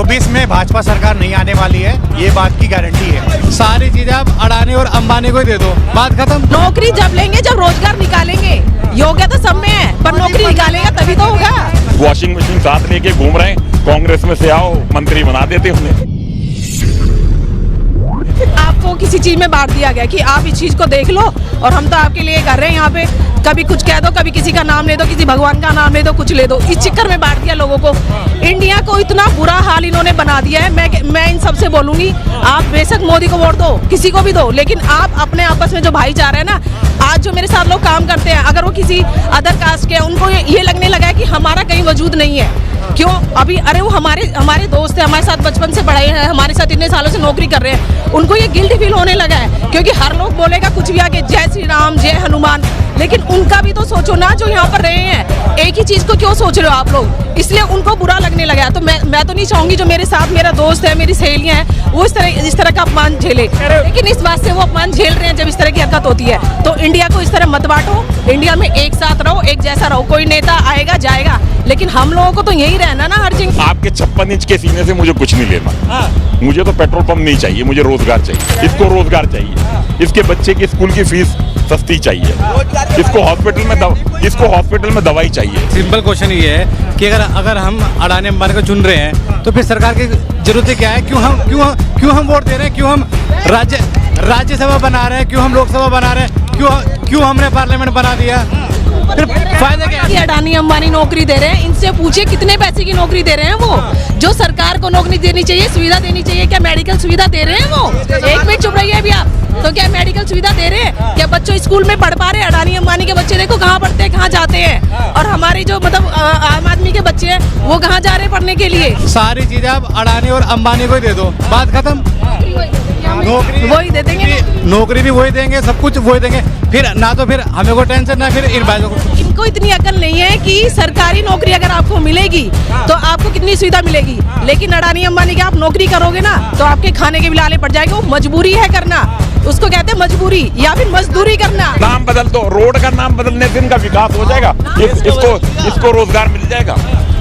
24 में भाजपा सरकार नहीं आने वाली है, ये बात की गारंटी है। सारी चीजें आप अडानी और अंबानी को ही दे दो, बात खत्म। नौकरी जब लेंगे जब रोजगार निकालेंगे, योग्य तो सब में है पर नौकरी निकालेगा तभी तो होगा। वॉशिंग मशीन साथ लेके घूम रहे हैं, कांग्रेस में से आओ मंत्री बना देते उन्हें। आपको किसी चीज में बांट दिया गया कि आप इस चीज को देख लो और हम तो आपके लिए कर रहे हैं यहाँ पे, कभी कुछ कह दो, कभी किसी का नाम ले दो, किसी भगवान का नाम ले दो, कुछ ले दो, इस चक्कर में बांट दिया लोगों को। इंडिया को इतना बुरा हाल इन्होंने बना दिया है। मैं इन सबसे बोलूंगी, आप बेशक मोदी को वोट दो, किसी को भी दो, लेकिन आप अपने आपस में जो भाईचारा है ना, आज जो मेरे साथ लोग काम करते हैं, अगर वो किसी अदर कास्ट के, उनको ये लगने लगा है कि हमारा कहीं वजूद नहीं है। क्यों? अभी अरे वो हमारे दोस्त है, हमारे साथ बचपन से पढ़ाई है, हमारे साथ इतने सालों से नौकरी कर रहे हैं, उनको ये गिल्ट फील होने लगा है क्योंकि हर लोग बोलेगा कुछ भी आके जय श्री राम जय हनुमान, लेकिन उनका भी तो सोचो ना जो यहाँ पर रहे हैं। एक ही चीज को क्यों सोच रहे हो आप लोग? इसलिए उनको बुरा लगने लगा। तो मैं तो नहीं चाहूंगी जो मेरे साथ मेरा दोस्त है, मेरी सहेलियां हैं, वो इस तरह का अपमान झेले, लेकिन इस बात से वो अपमान झेल रहे हैं जब इस तरह की हरकत होती है। तो इंडिया को इस तरह मत बांटो, इंडिया में एक साथ रहो, एक जैसा रहो। कोई नेता आएगा जाएगा, लेकिन हम लोगों को तो यही रहना ना हर जगह। आपके 56 इंच के सीने से मुझे कुछ नहीं लेना। मुझे तो पेट्रोल पंप नहीं चाहिए, मुझे रोजगार चाहिए। इसको रोजगार चाहिए, इसके बच्चे की स्कूल की फीस सस्ती चाहिए, इसको हॉस्पिटल में दवाई चाहिए। सिंपल क्वेश्चन ये है कि अगर हम अडानी अंबानी को चुन रहे हैं तो फिर सरकार की जरूरत क्या है? क्यों हम वोट दे रहे हैं? क्यों हम राज्यसभा बना रहे हैं? क्यों हम लोकसभा बना रहे हैं? क्यों हमने पार्लियामेंट बना दिया? फिर फायदा क्या है? अडानी अंबानी नौकरी दे रहे हैं, इनसे पूछे कितने पैसे की नौकरी दे रहे हैं वो? जो सरकार को नौकरी देनी चाहिए, सुविधा देनी चाहिए, क्या मेडिकल सुविधा दे रहे हैं वो? एक मिनट चुप रहिए अभी आप। तो क्या मेडिकल सुविधा दे रहे हैं? क्या बच्चों स्कूल में पढ़ पा रहे हैं? अडानी अंबानी के बच्चे देखो कहाँ पढ़ते हैं, कहाँ जाते हैं, और हमारे जो मतलब आम आदमी के बच्चे हैं वो कहाँ जा रहे हैं पढ़ने के लिए? सारी चीजें आप अडानी और अंबानी को ही दे दो, बात खत्म। नौकरी वही दे देंगे, नौकरी भी वही देंगे, सब कुछ वही देंगे। फिर ना तो फिर हमें को टेंशन, ना फिर इन भाइयों को। इनको इतनी अकल नहीं है कि सरकारी नौकरी अगर आपको मिलेगी तो आपको कितनी सुविधा मिलेगी, लेकिन अडानी अंबानी की आप नौकरी करोगे ना तो आपके खाने के भी लाले पड़ जाएंगे। वो मजबूरी है करना, उसको कहते हैं मजबूरी या फिर मजदूरी करना। नाम बदल दो, रोड का नाम बदलने से इनका विकास हो जाएगा, इसको रोजगार मिल जाएगा,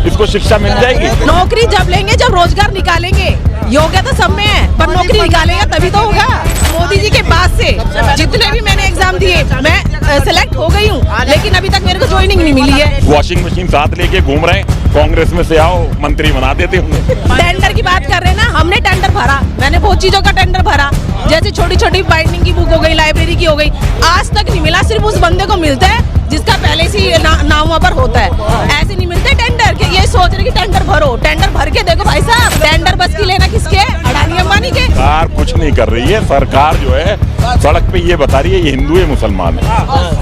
इसको शिक्षा मिल जाएगी। नौकरी जब लेंगे जब रोजगार निकालेंगे, योग्य तो सब में है पर नौकरी निकालेगा तभी तो होगा। मोदी जी के बाद से जितने भी मैंने एग्जाम दिए मैं सेलेक्ट हो गई हूँ, लेकिन अभी तक मेरे को ज्वाइनिंग नहीं मिली है। वॉशिंग मशीन साथ लेके घूम रहे हैं, कांग्रेस में से आओ मंत्री बना देते उन्हें। टेंडर की बात कर रहे हैं ना, हमने टेंडर भरा, मैंने बहुत चीजों का टेंडर भरा, जैसे छोटी छोटी बाइंडिंग की बुक हो गई, लाइब्रेरी की हो गई, आज तक नहीं मिला। सिर्फ उस बंदे को मिलता है जिसका पहले से नाम वहाँ पर होता है, ऐसे नहीं मिलते टेंडर के। ये सोच रहे कि टेंडर भरो, टेंडर भर के देखो भाई साहब, टेंडर बस की लेना किसके? अडानी अंबानी के। सरकार कुछ नहीं कर रही है, सरकार जो है सड़क पे ये बता रही है ये हिंदू है मुसलमान है,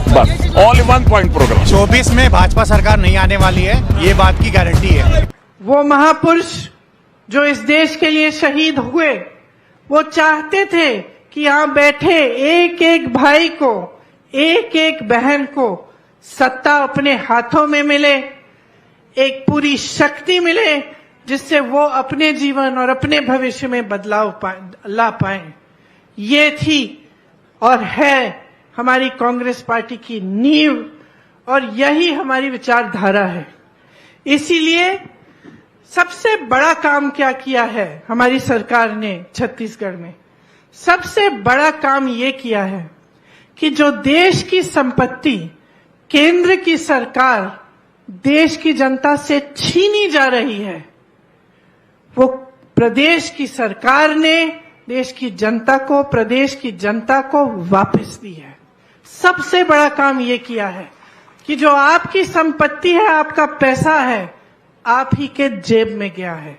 बस all in one point program. 24 में भाजपा सरकार नहीं आने वाली है, ये बात की गारंटी है। वो महापुरुष जो इस देश के लिए शहीद हुए, वो चाहते थे कि यहाँ बैठे एक एक भाई को, एक एक बहन को सत्ता अपने हाथों में मिले, एक पूरी शक्ति मिले, जिससे वो अपने जीवन और अपने भविष्य में बदलाव ला पाए। ये थी और है हमारी कांग्रेस पार्टी की नींव, और यही हमारी विचारधारा है। इसीलिए सबसे बड़ा काम क्या किया है हमारी सरकार ने छत्तीसगढ़ में? सबसे बड़ा काम ये किया है कि जो देश की संपत्ति केंद्र की सरकार देश की जनता से छीनी जा रही है, वो प्रदेश की सरकार ने देश की जनता को, प्रदेश की जनता को वापस दी है। सबसे बड़ा काम ये किया है कि जो आपकी संपत्ति है, आपका पैसा है, आप ही के जेब में गया है।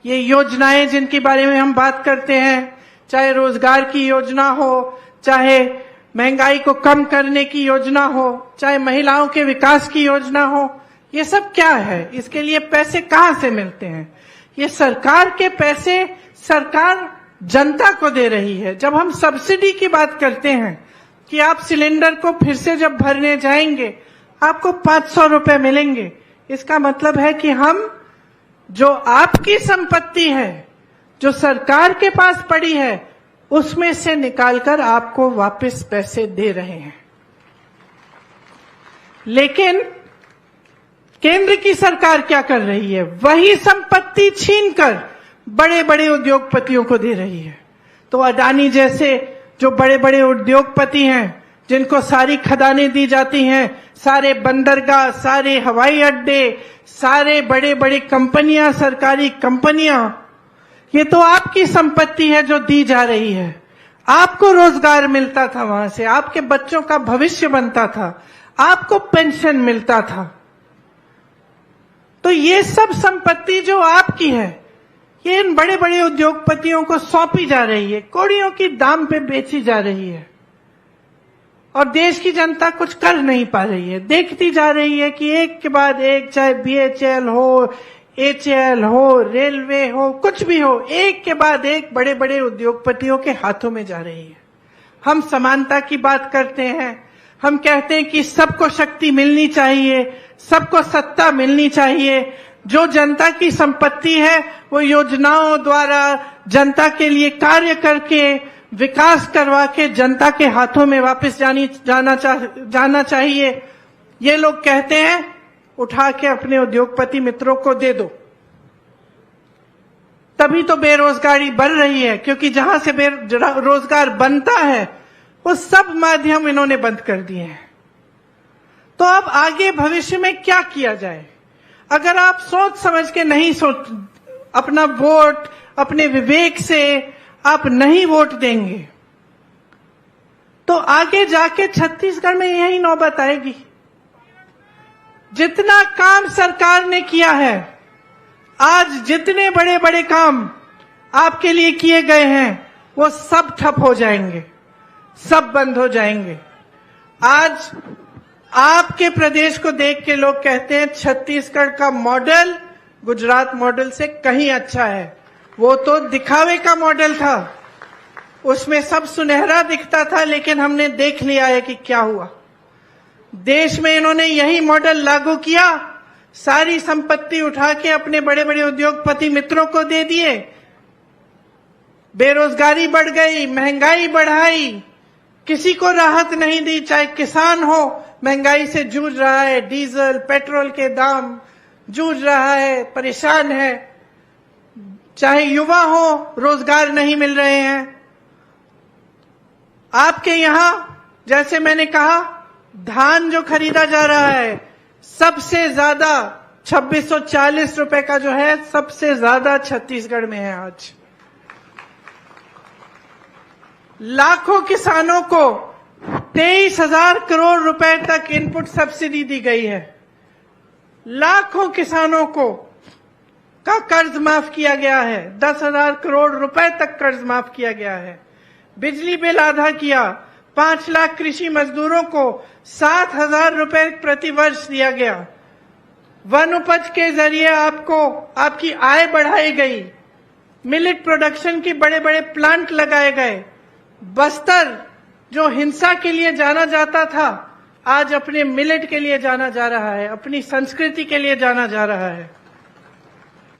ये योजनाएं जिनके बारे में हम बात करते हैं, चाहे रोजगार की योजना हो, चाहे महंगाई को कम करने की योजना हो, चाहे महिलाओं के विकास की योजना हो, ये सब क्या है? इसके लिए पैसे कहाँ से मिलते हैं? ये सरकार के पैसे सरकार जनता को दे रही है। जब हम सब्सिडी की बात करते हैं कि आप सिलेंडर को फिर से जब भरने जाएंगे आपको 500 रुपए मिलेंगे, इसका मतलब है कि हम जो आपकी संपत्ति है, जो सरकार के पास पड़ी है, उसमें से निकालकर आपको वापस पैसे दे रहे हैं। लेकिन केंद्र की सरकार क्या कर रही है? वही संपत्ति छीनकर बड़े बड़े उद्योगपतियों को दे रही है। तो अडानी जैसे जो बड़े बड़े उद्योगपति हैं, जिनको सारी खदानें दी जाती हैं, सारे बंदरगाह, सारे हवाई अड्डे, सारे बड़े बड़े कंपनियां, सरकारी कंपनियां, ये तो आपकी संपत्ति है जो दी जा रही है। आपको रोजगार मिलता था वहां से, आपके बच्चों का भविष्य बनता था, आपको पेंशन मिलता था। तो ये सब संपत्ति जो आपकी है, ये इन बड़े बड़े उद्योगपतियों को सौंपी जा रही है, कौड़ियों की दाम पे बेची जा रही है। और देश की जनता कुछ कर नहीं पा रही है, देखती जा रही है कि एक के बाद एक, चाहे BHEL हो, HAL हो, रेलवे हो, कुछ भी हो, एक के बाद एक बड़े बड़े उद्योगपतियों के हाथों में जा रही है। हम समानता की बात करते हैं, हम कहते हैं कि सबको शक्ति मिलनी चाहिए, सबको सत्ता मिलनी चाहिए। जो जनता की संपत्ति है वो योजनाओं द्वारा जनता के लिए कार्य करके, विकास करवा के जनता के हाथों में वापस जाना चाहिए। ये लोग कहते हैं उठा के अपने उद्योगपति मित्रों को दे दो, तभी तो बेरोजगारी बढ़ रही है, क्योंकि जहां से रोजगार बनता है वो सब माध्यम इन्होंने बंद कर दिए हैं। तो अब आगे भविष्य में क्या किया जाए? अगर आप सोच समझ के नहीं अपना वोट अपने विवेक से आप नहीं वोट देंगे, तो आगे जाके छत्तीसगढ़ में यही नौबत आएगी। जितना काम सरकार ने किया है, आज जितने बड़े बड़े काम आपके लिए किए गए हैं, वो सब ठप हो जाएंगे, सब बंद हो जाएंगे। आज आपके प्रदेश को देख के लोग कहते हैं छत्तीसगढ़ का मॉडल गुजरात मॉडल से कहीं अच्छा है। वो तो दिखावे का मॉडल था, उसमें सब सुनहरा दिखता था, लेकिन हमने देख लिया है कि क्या हुआ। देश में इन्होंने यही मॉडल लागू किया, सारी संपत्ति उठा के अपने बड़े बड़े उद्योगपति मित्रों को दे दिए, बेरोजगारी बढ़ गई, महंगाई बढ़ाई, किसी को राहत नहीं दी। चाहे किसान हो, महंगाई से जूझ रहा है, डीजल पेट्रोल के दाम जूझ रहा है, परेशान है। चाहे युवा हो, रोजगार नहीं मिल रहे हैं। आपके यहां जैसे मैंने कहा, धान जो खरीदा जा रहा है सबसे ज्यादा 2640 रुपए का जो है, सबसे ज्यादा छत्तीसगढ़ में है। आज लाखों किसानों को 23,000 करोड़ रुपए तक इनपुट सब्सिडी दी गई है। लाखों किसानों को का कर्ज माफ किया गया है, 10,000 करोड़ रुपए तक कर्ज माफ किया गया है। बिजली बिल आधा किया, 5 लाख कृषि मजदूरों को 7,000 रुपए प्रति वर्ष दिया गया। वन उपज के जरिए आपको आपकी आय बढ़ाई गई, मिलेट प्रोडक्शन के बड़े बड़े प्लांट लगाए गए। बस्तर जो हिंसा के लिए जाना जाता था, आज अपने मिलेट के लिए जाना जा रहा है, अपनी संस्कृति के लिए जाना जा रहा है।